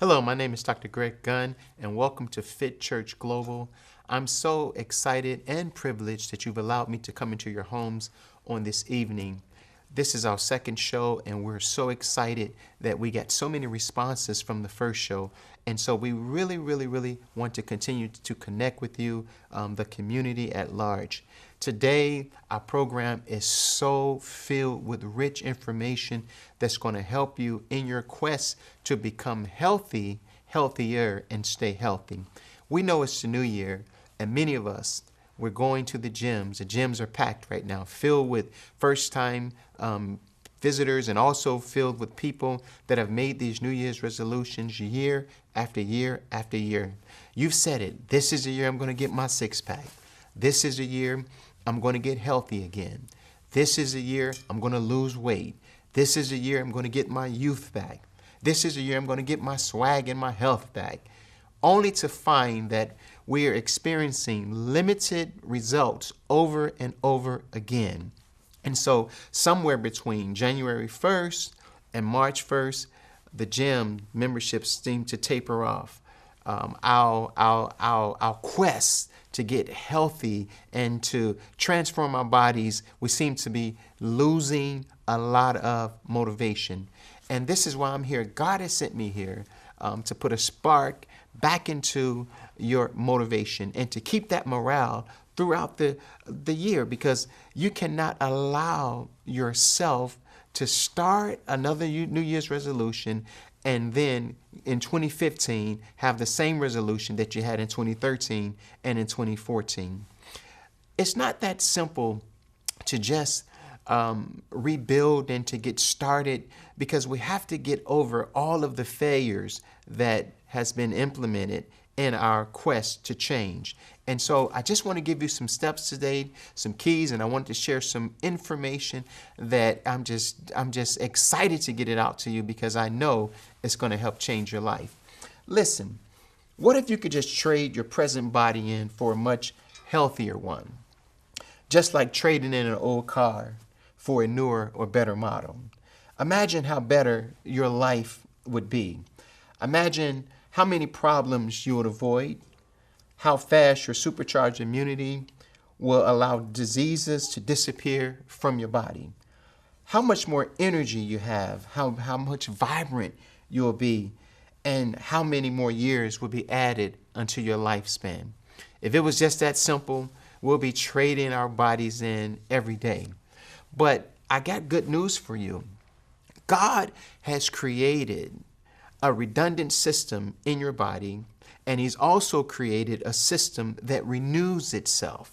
Hello, my name is Dr. Greg Gunn, and welcome to Fit Church Global. I'm so excited and privileged that you've allowed me to come into your homes on this evening. This is our second show, and we're so excited that we got so many responses from the first show. And so we really want to continue to connect with you, the community at large. Today, our program is so filled with rich information that's going to help you in your quest to become healthy, healthier, and stay healthy. We know it's the new year, and many of us, we're going to the gyms. The gyms are packed right now, filled with first-time visitors and also filled with people that have made these New Year's resolutions year after year after year. You've said it. This is the year I'm going to get my six-pack. This is the year I'm going to get healthy again. This is the year I'm going to lose weight. This is the year I'm going to get my youth back. This is the year I'm going to get my swag and my health back. Only to find that we are experiencing limited results over and over again. And so somewhere between January 1st and March 1st, the gym memberships seem to taper off. Our quest to get healthy and to transform our bodies, we seem to be losing a lot of motivation. And this is why I'm here. God has sent me here to put a spark back into your motivation and to keep that morale throughout the year, because you cannot allow yourself to start another New Year's resolution and then in 2015 have the same resolution that you had in 2013 and in 2014. It's not that simple to just rebuild and to get started, because we have to get over all of the failures that has been implemented in our quest to change. And so I just want to give you some steps today, some keys, and I want to share some information that I'm just excited to get it out to you, because I know it's going to help change your life. Listen, what if you could just trade your present body in for a much healthier one? Just like trading in an old car for a newer or better model. Imagine how better your life would be. Imagine how many problems you would avoid, how fast your supercharged immunity will allow diseases to disappear from your body, how much more energy you have, how much vibrant you will be, and how many more years will be added unto your lifespan. If it was just that simple, we'll be trading our bodies in every day. But I got good news for you. God has created a redundant system in your body, and He's also created a system that renews itself.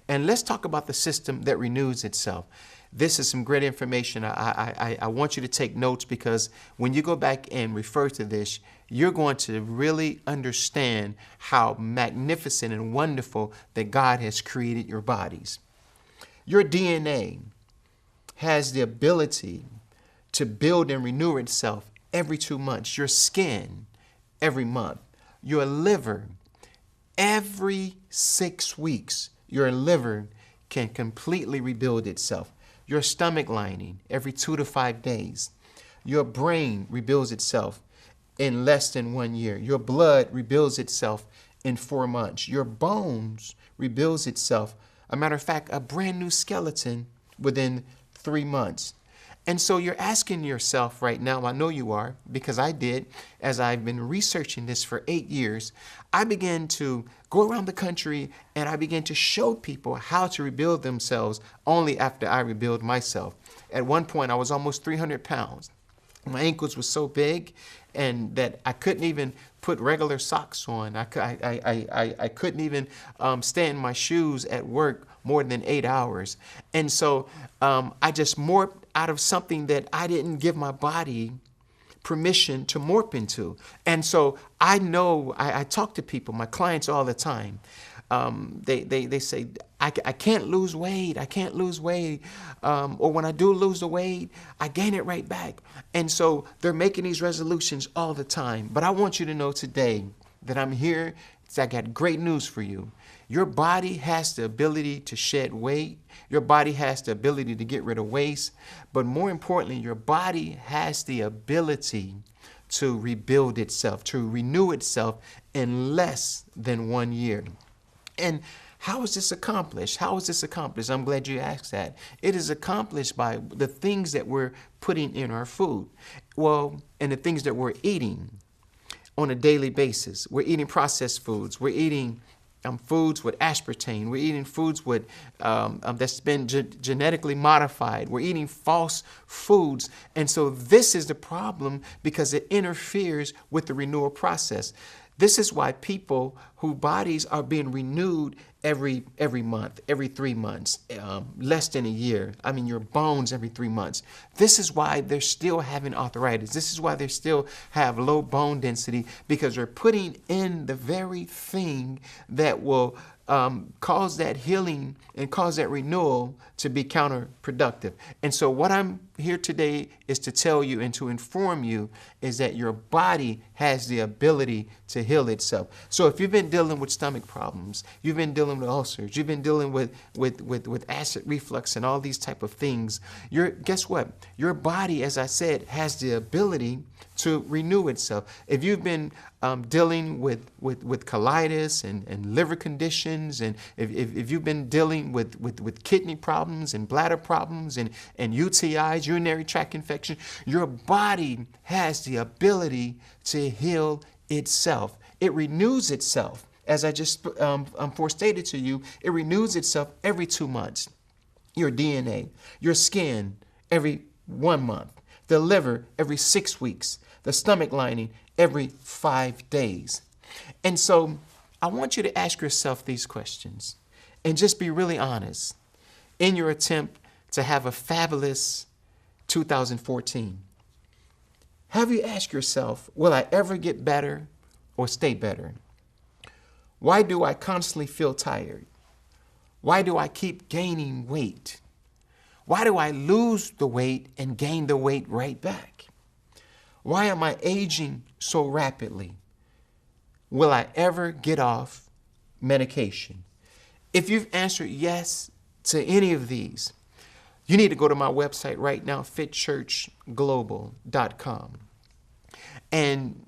And let's talk about the system that renews itself. This is some great information. I want you to take notes, because when you go back and refer to this, you're going to really understand how magnificent and wonderful that God has created your bodies. Your DNA has the ability to build and renew itself every 2 months. Your skin every month. Your liver every 6 weeks. Your liver can completely rebuild itself. Your stomach lining every 2 to 5 days. Your brain rebuilds itself in less than 1 year. Your blood rebuilds itself in 4 months. Your bones rebuilds itself. A matter of fact, a brand new skeleton within 3 months. And so you're asking yourself right now, I know you are, because I did, as I've been researching this for 8 years, I began to go around the country and I began to show people how to rebuild themselves only after I rebuild myself. At one point, I was almost 300 pounds. My ankles were so big and that I couldn't even put regular socks on. I couldn't even stay in my shoes at work more than 8 hours. And so I just morphed out of something that I didn't give my body permission to morph into. And so I know, I talk to people, my clients all the time. They say, I can't lose weight. I can't lose weight. Or when I do lose the weight, I gain it right back. And so they're making these resolutions all the time. But I want you to know today that I'm here. I got great news for you. Your body has the ability to shed weight. Your body has the ability to get rid of waste. But more importantly, your body has the ability to rebuild itself, to renew itself in less than 1 year. And how is this accomplished? How is this accomplished? I'm glad you asked that. It is accomplished by the things that we're putting in our food. Well, and the things that we're eating on a daily basis. We're eating processed foods. We're eating foods with aspartame. We're eating foods with that's been genetically modified. We're eating false foods. And so this is the problem because it interferes with the renewal process. This is why people whose bodies are being renewed every month, every 3 months, less than a year. I mean, your bones every 3 months. This is why they're still having arthritis. This is why they still have low bone density, because they're putting in the very thing that will cause that healing and cause that renewal to be counterproductive. And so what I'm here today is to tell you and to inform you is that your body has the ability to heal itself. So if you've been dealing with stomach problems, you've been dealing with ulcers, you've been dealing with acid reflux and all these type of things, guess what? Your body, as I said, has the ability to renew itself. If you've been dealing with colitis and liver conditions, and if you've been dealing with kidney problems and bladder problems and UTIs, urinary tract infection, your body has the ability to heal itself. It renews itself. As I just forestated to you, it renews itself every 2 months. Your DNA, your skin every 1 month, the liver every 6 weeks, the stomach lining every 5 days. And so I want you to ask yourself these questions and just be really honest in your attempt to have a fabulous 2014. Have you asked yourself, will I ever get better or stay better? Why do I constantly feel tired? Why do I keep gaining weight? Why do I lose the weight and gain the weight right back? Why am I aging so rapidly? Will I ever get off medication? If you've answered yes to any of these, you need to go to my website right now, fitchurchglobal.com. And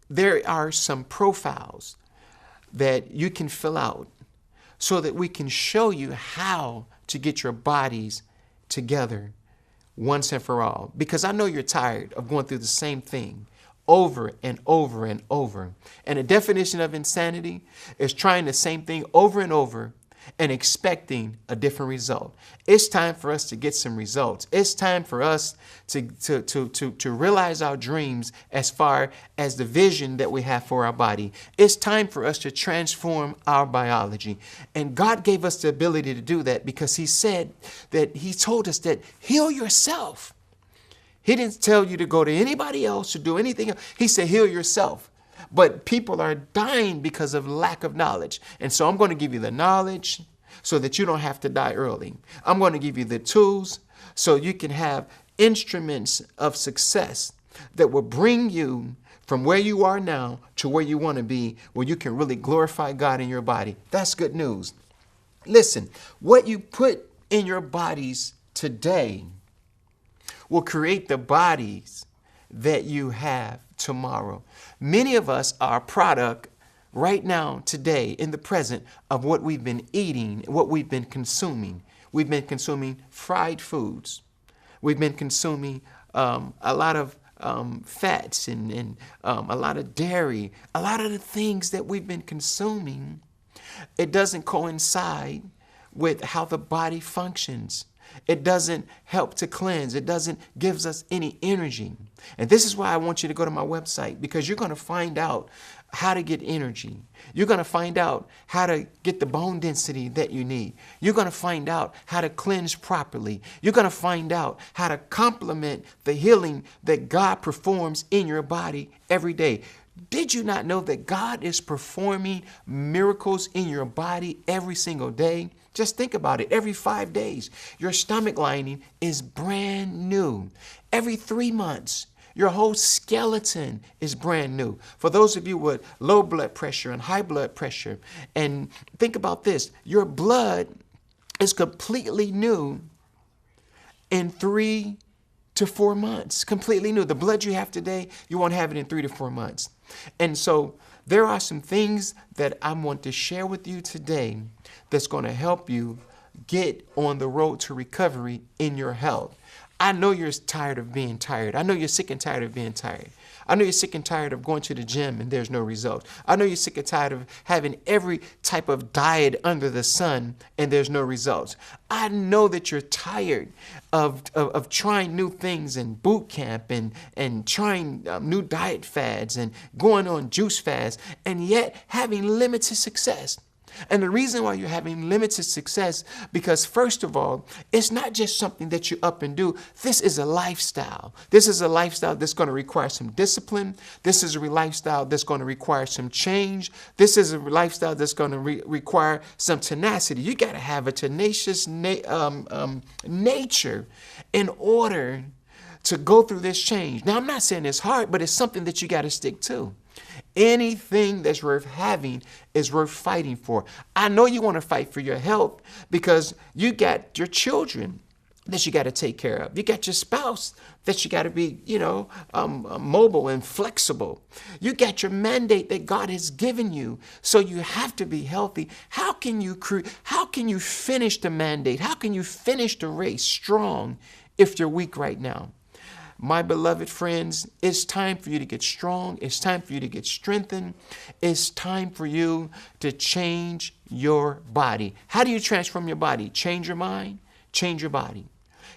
there are some profiles that you can fill out so that we can show you how to get your bodies together once and for all. Because I know you're tired of going through the same thing over and over and over. And the definition of insanity is trying the same thing over and over and expecting a different result. It's time for us to get some results. It's time for us to realize our dreams as far as the vision that we have for our body. It's time for us to transform our biology. And God gave us the ability to do that because He said that He told us that heal yourself. He didn't tell you to go to anybody else to do anything else. He said heal yourself. But people are dying because of lack of knowledge. And so I'm going to give you the knowledge so that you don't have to die early. I'm going to give you the tools so you can have instruments of success that will bring you from where you are now to where you want to be, where you can really glorify God in your body. That's good news. Listen, what you put in your bodies today will create the bodies that you have tomorrow. Many of us are a product right now, today, in the present, of what we've been eating, what we've been consuming. We've been consuming fried foods. We've been consuming a lot of fats and a lot of dairy. A lot of the things that we've been consuming, it doesn't coincide with how the body functions. It doesn't help to cleanse. It doesn't give us any energy. And this is why I want you to go to my website, because you're going to find out how to get energy. You're going to find out how to get the bone density that you need. You're going to find out how to cleanse properly. You're going to find out how to complement the healing that God performs in your body every day. Did you not know that God is performing miracles in your body every single day? Just think about it. Every 5 days, your stomach lining is brand new. Every 3 months, your whole skeleton is brand new. For those of you with low blood pressure and high blood pressure, and think about this, your blood is completely new in 3 to 4 months, completely new. The blood you have today, you won't have it in 3 to 4 months. And so there are some things that I want to share with you today that's going to help you get on the road to recovery in your health. I know you're tired of being tired. I know you're sick and tired of being tired. I know you're sick and tired of going to the gym and there's no results. I know you're sick and tired of having every type of diet under the sun and there's no results. I know that you're tired of trying new things in boot camp and trying new diet fads and going on juice fads and yet having limited success. And the reason why you're having limited success, because first of all, it's not just something that you up and do. This is a lifestyle. This is a lifestyle that's going to require some discipline. This is a lifestyle that's going to require some change. This is a lifestyle that's going to require some tenacity. You got to have a tenacious nature in order to go through this change. Now, I'm not saying it's hard, but it's something that you got to stick to. Anything that's worth having is worth fighting for. I know you want to fight for your health because you got your children that you got to take care of. You got your spouse that you got to be, mobile and flexible. You got your mandate that God has given you, so you have to be healthy. How can you finish the mandate? How can you finish the race strong if you're weak right now? My beloved friends, it's time for you to get strong. It's time for you to get strengthened. It's time for you to change your body. How do you transform your body? Change your mind, change your body.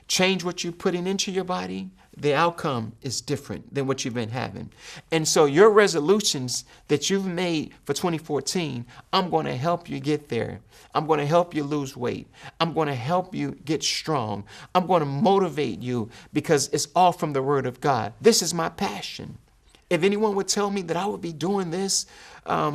Change what you're putting into your body. The outcome is different than what you've been having. And so your resolutions that you've made for 2014, I'm going to help you get there. I'm going to help you lose weight. I'm going to help you get strong. I'm going to motivate you because it's all from the Word of God. This is my passion. If anyone would tell me that I would be doing this 3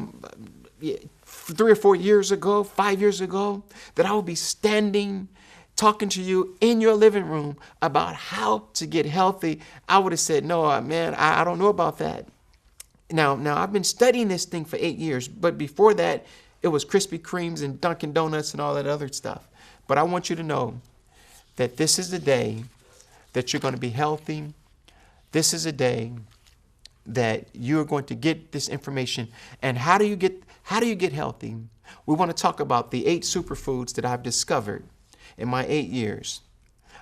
or 4 years ago, 5 years ago, that I would be standing talking to you in your living room about how to get healthy, I would have said, no, man, I don't know about that. Now I've been studying this thing for 8 years, but before that, it was Krispy Kremes and Dunkin' Donuts and all that other stuff. But I want you to know that this is the day that you're going to be healthy. This is a day that you're going to get this information. And how do you get healthy? We want to talk about the 8 superfoods that I've discovered in my 8 years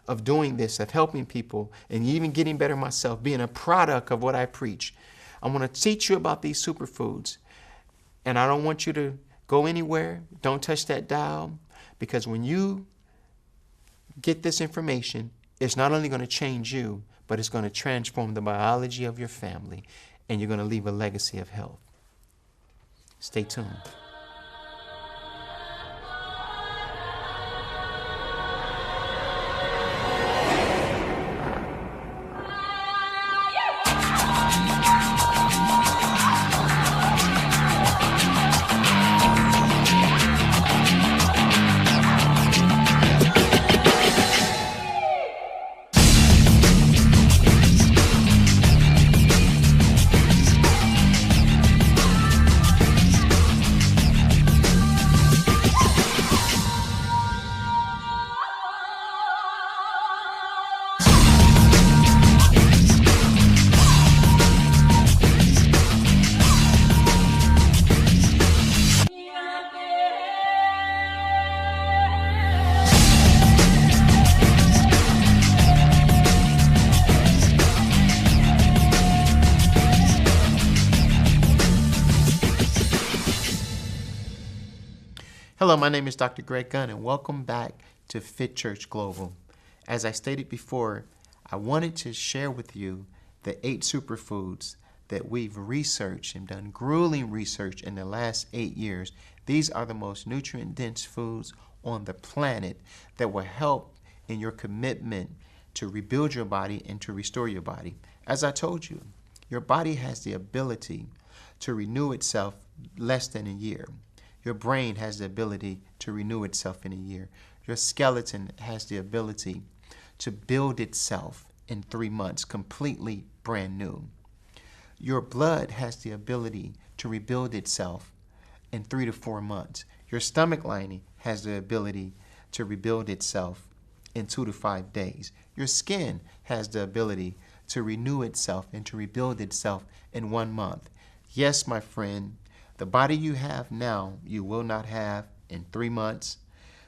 of doing this, of helping people, and even getting better myself, being a product of what I preach. I want to teach you about these superfoods. And I don't want you to go anywhere. Don't touch that dial, because when you get this information, it's not only going to change you, but it's going to transform the biology of your family, and you're going to leave a legacy of health. Stay tuned. Hello, my name is Dr. Greg Gunn, and welcome back to Fit Church Global. As I stated before, I wanted to share with you the 8 superfoods that we've researched and done grueling research in the last 8 years. These are the most nutrient-dense foods on the planet that will help in your commitment to rebuild your body and to restore your body. As I told you, your body has the ability to renew itself less than a year. Your brain has the ability to renew itself in a year. Your skeleton has the ability to build itself in 3 months, completely brand new. Your blood has the ability to rebuild itself in 3 to 4 months. Your stomach lining has the ability to rebuild itself in 2 to 5 days. Your skin has the ability to renew itself and to rebuild itself in 1 month. Yes, my friend, the body you have now, you will not have in 3 months.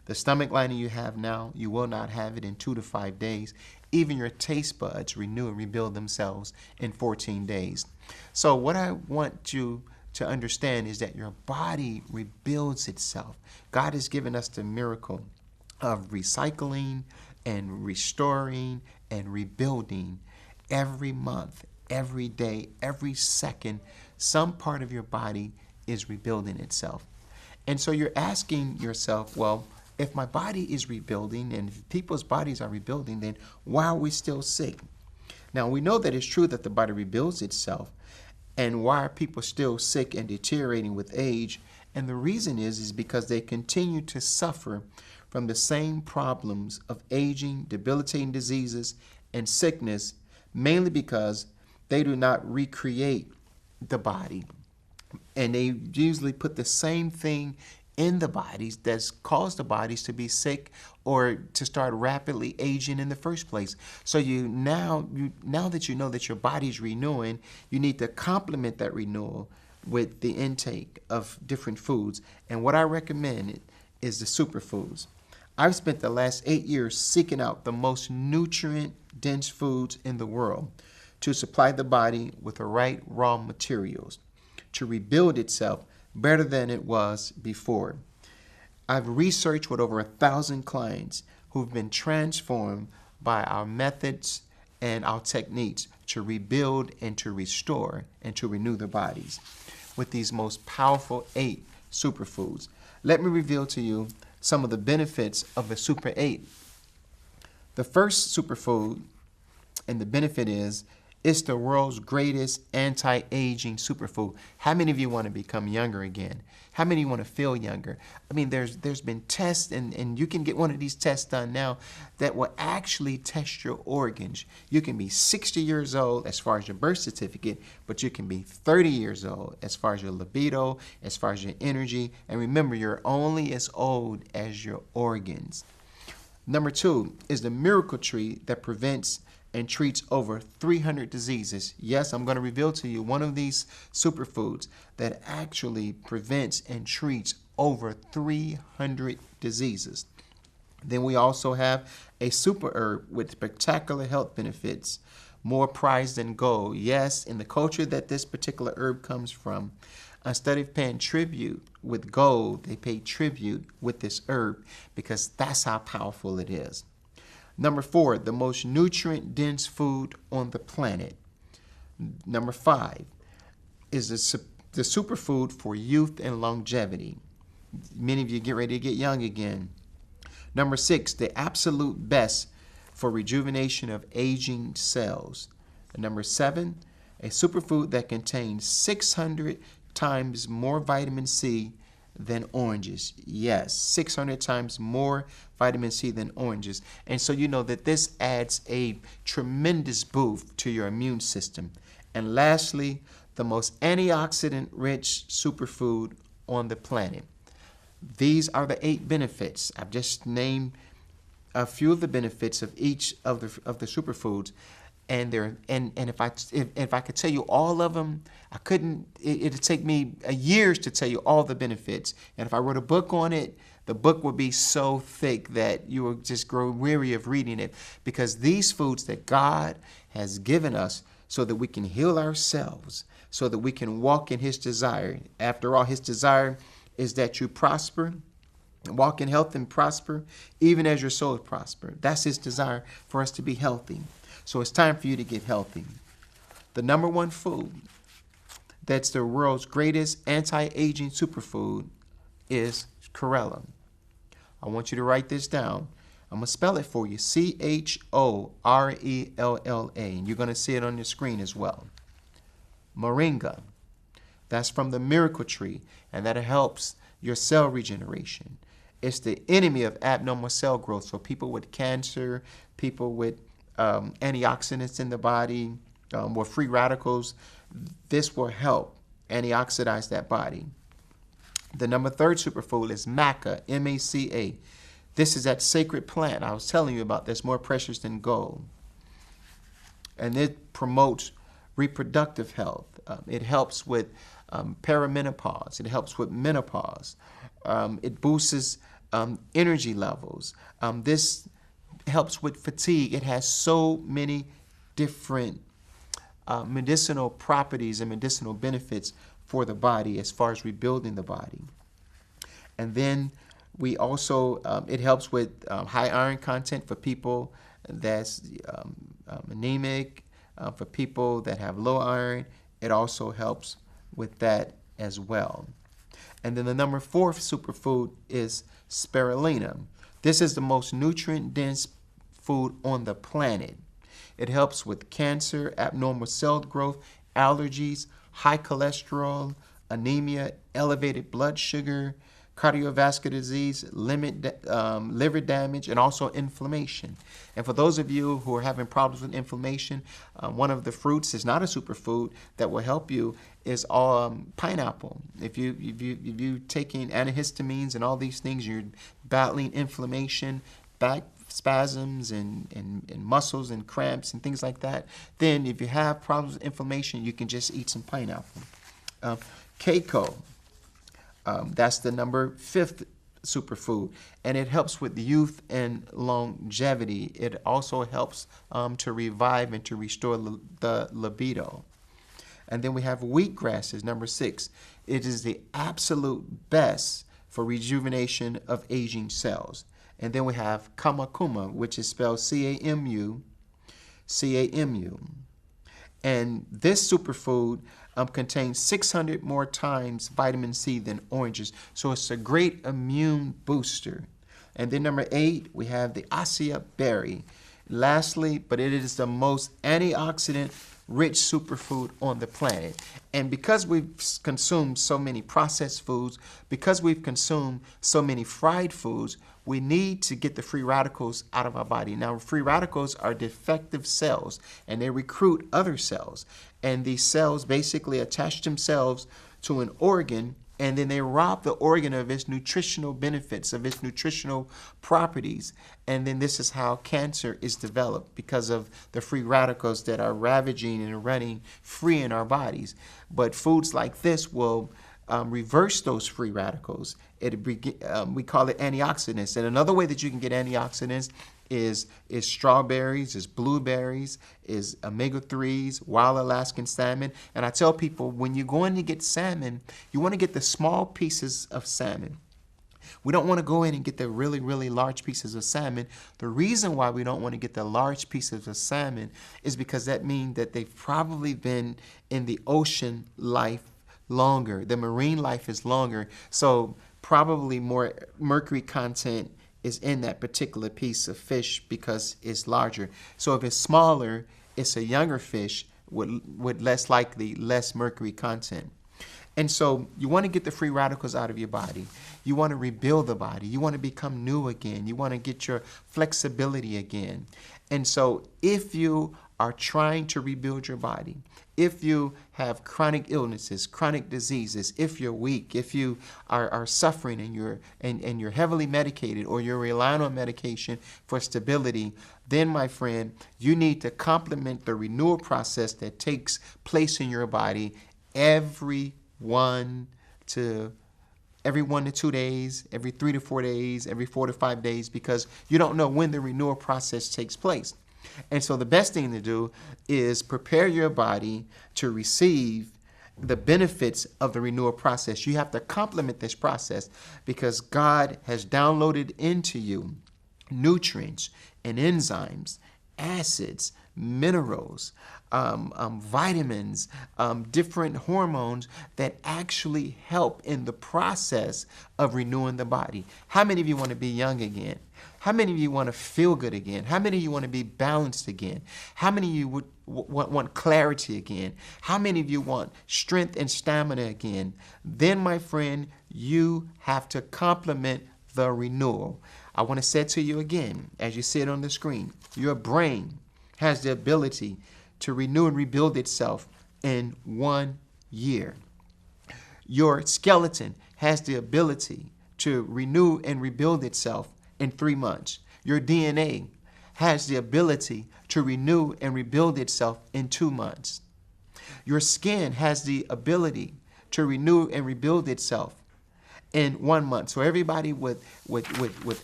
The stomach lining you have now, you will not have it in 2 to 5 days. Even your taste buds renew and rebuild themselves in 14 days. So what I want you to understand is that your body rebuilds itself. God has given us the miracle of recycling and restoring and rebuilding every month, every day, every second. Some part of your body is rebuilding itself. And so you're asking yourself, well, if my body is rebuilding and if people's bodies are rebuilding, then why are we still sick? Now, we know that it's true that the body rebuilds itself. And why are people still sick and deteriorating with age? And the reason is because they continue to suffer from the same problems of aging, debilitating diseases, and sickness, mainly because they do not recreate the body. And they usually put the same thing in the bodies that's caused the bodies to be sick or to start rapidly aging in the first place. So now that you know that your body's renewing, you need to complement that renewal with the intake of different foods. And what I recommend is the superfoods. I've spent the last 8 years seeking out the most nutrient-dense foods in the world to supply the body with the right raw materials to rebuild itself better than it was before. I've researched with over 1,000 clients who've been transformed by our methods and our techniques to rebuild and to restore and to renew their bodies with these most powerful 8 superfoods. Let me reveal to you some of the benefits of the Super 8. The first superfood and the benefit is it's the world's greatest anti-aging superfood. How many of you want to become younger again? How many of you want to feel younger? I mean, there's been tests, and you can get one of these tests done now that will actually test your organs. You can be 60 years old as far as your birth certificate, but you can be 30 years old as far as your libido, as far as your energy. And remember, you're only as old as your organs. Number 2 is the miracle tree that prevents and treats over 300 diseases. Yes, I'm going to reveal to you one of these superfoods that actually prevents and treats over 300 diseases. Then we also have a super herb with spectacular health benefits, more prized than gold. Yes, in the culture that this particular herb comes from, instead of paying tribute with gold, they pay tribute with this herb because that's how powerful it is. Number 4, the most nutrient-dense food on the planet. Number 5 is the superfood for youth and longevity. Many of you get ready to get young again. Number 6, the absolute best for rejuvenation of aging cells. And number 7, a superfood that contains 600 times more vitamin C than oranges. Yes, 600 times more vitamin C than oranges. And so you know that this adds a tremendous boost to your immune system. And lastly, the most antioxidant-rich superfood on the planet. These are the 8 benefits. I've just named a few of the benefits of each of the superfoods. And if I could tell you all of them, I couldn't. It'd take me years to tell you all the benefits. And if I wrote a book on it, the book would be so thick that you would just grow weary of reading it. Because these foods that God has given us so that we can heal ourselves, so that we can walk in His desire. After all, His desire is that you prosper, walk in health and prosper, even as your soul prosper. That's His desire for us to be healthy. So it's time for you to get healthy. The number 1 food that's the world's greatest anti-aging superfood is chlorella. I want you to write this down. I'm going to spell it for you. Chorella. And you're going to see it on your screen as well. Moringa. That's from the miracle tree, and that helps your cell regeneration. It's the enemy of abnormal cell growth. So people with cancer, people with antioxidants in the body, or free radicals, this will help antioxidize that body. The number 3 superfood is maca, M-A-C-A. This is that sacred plant I was telling you about that's more precious than gold. And it promotes reproductive health. It helps with perimenopause. It helps with menopause. It boosts energy levels. This helps with fatigue. It has so many different medicinal properties and medicinal benefits for the body as far as rebuilding the body. And then we also, it helps with high iron content for people that's anemic, for people that have low iron. It also helps with that as well. And then the number 4 superfood is spirulina. This is the most nutrient-dense food on the planet. It helps with cancer, abnormal cell growth, allergies, high cholesterol, anemia, elevated blood sugar, cardiovascular disease, liver damage, and also inflammation. And for those of you who are having problems with inflammation, one of the fruits is not a superfood that will help you is pineapple. If you taking antihistamines and all these things, you're battling inflammation, back spasms and muscles and cramps and things like that, then if you have problems with inflammation, you can just eat some pineapple. Keiko. That's the number 5th superfood, and it helps with youth and longevity. It also helps to revive and to restore the libido. And then we have wheatgrass is number 6. It is the absolute best for rejuvenation of aging cells. And then we have Kamakuma, which is spelled C-A-M-U. And this superfood contains 600 more times vitamin C than oranges. So it's a great immune booster. And then number 8, we have the Acai berry. Lastly, but it is the most antioxidant rich superfood on the planet. And because we've consumed so many processed foods, because we've consumed so many fried foods, we need to get the free radicals out of our body. Now, free radicals are defective cells, and they recruit other cells. And these cells basically attach themselves to an organ, and then they rob the organ of its nutritional benefits, of its nutritional properties. And then this is how cancer is developed, because of the free radicals that are ravaging and running free in our bodies. But foods like this will reverse those free radicals. We call it antioxidants. And another way that you can get antioxidants is strawberries, is blueberries, is omega-3s, wild Alaskan salmon. And I tell people, when you're going to get salmon, you want to get the small pieces of salmon. We don't want to go in and get the really, really large pieces of salmon. The reason why we don't want to get the large pieces of salmon is because that means that they've probably been in the ocean life longer. The marine life is longer. So probably more mercury content is in that particular piece of fish because it's larger. So if it's smaller, it's a younger fish with less mercury content. And so you want to get the free radicals out of your body. You want to rebuild the body. You want to become new again. You want to get your flexibility again. And so if you are trying to rebuild your body, if you have chronic illnesses, chronic diseases, if you're weak, if you are suffering and you're heavily medicated, or you're relying on medication for stability, then, my friend, you need to complement the renewal process that takes place in your body every 1 to 2 days, every 3 to 4 days, every 4 to 5 days, because you don't know when the renewal process takes place. And so the best thing to do is prepare your body to receive the benefits of the renewal process. You have to complement this process because God has downloaded into you nutrients and enzymes, acids, minerals, vitamins, different hormones that actually help in the process of renewing the body. How many of you want to be young again? How many of you want to feel good again? How many of you want to be balanced again? How many of you would want clarity again? How many of you want strength and stamina again? Then, my friend, you have to complement the renewal. I want to say it to you again, as you see it on the screen. Your brain has the ability to renew and rebuild itself in 1 year. Your skeleton has the ability to renew and rebuild itself in 3 months. Your DNA has the ability to renew and rebuild itself in 2 months. Your skin has the ability to renew and rebuild itself in 1 month. So everybody with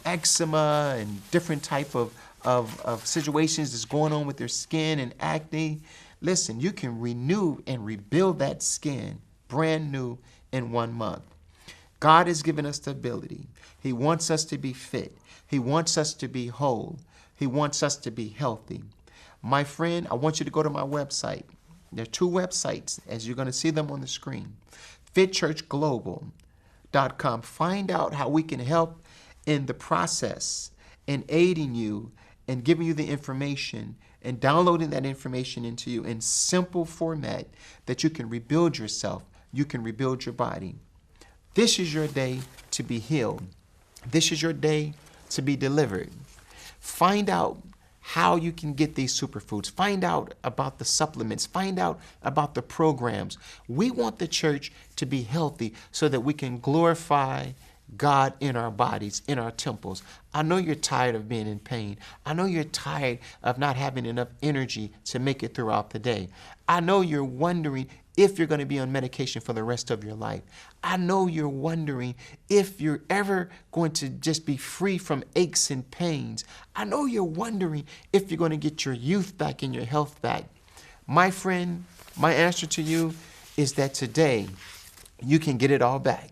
eczema and different type of situations that's going on with their skin and acne, listen, you can renew and rebuild that skin brand new in 1 month. God has given us the ability. He wants us to be fit. He wants us to be whole. He wants us to be healthy. My friend, I want you to go to my website. There are 2 websites, as you're going to see them on the screen. FitChurchGlobal.com. Find out how we can help in the process in aiding you and giving you the information and downloading that information into you in simple format that you can rebuild yourself. You can rebuild your body. This is your day to be healed. This is your day to be delivered. Find out how you can get these superfoods. Find out about the supplements. Find out about the programs. We want the church to be healthy so that we can glorify God in our bodies, in our temples. I know you're tired of being in pain. I know you're tired of not having enough energy to make it throughout the day. I know you're wondering if you're going to be on medication for the rest of your life. I know you're wondering if you're ever going to just be free from aches and pains. I know you're wondering if you're going to get your youth back and your health back. My friend, my answer to you is that today you can get it all back.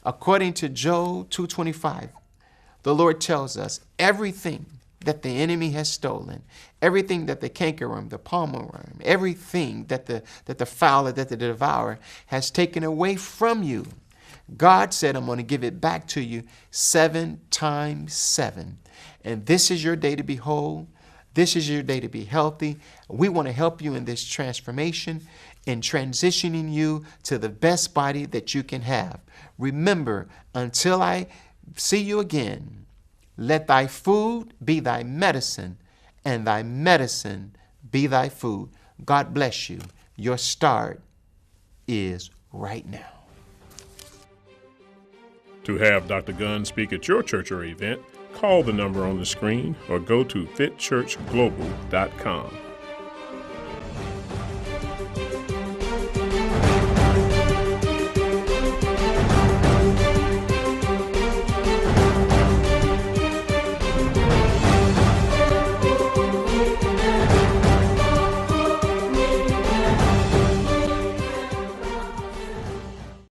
According to Job 2:25, the Lord tells us everything that the enemy has stolen, everything that the cankerworm, the palmer worm, everything that the fowler, that the devourer has taken away from you, God said, I'm going to give it back to you 7 times 7. And this is your day to be whole. This is your day to be healthy. We want to help you in this transformation, in transitioning you to the best body that you can have. Remember, until I see you again, let thy food be thy medicine, and thy medicine be thy food. God bless you. Your start is right now. To have Dr. Gunn speak at your church or event, call the number on the screen or go to fitchurchglobal.com.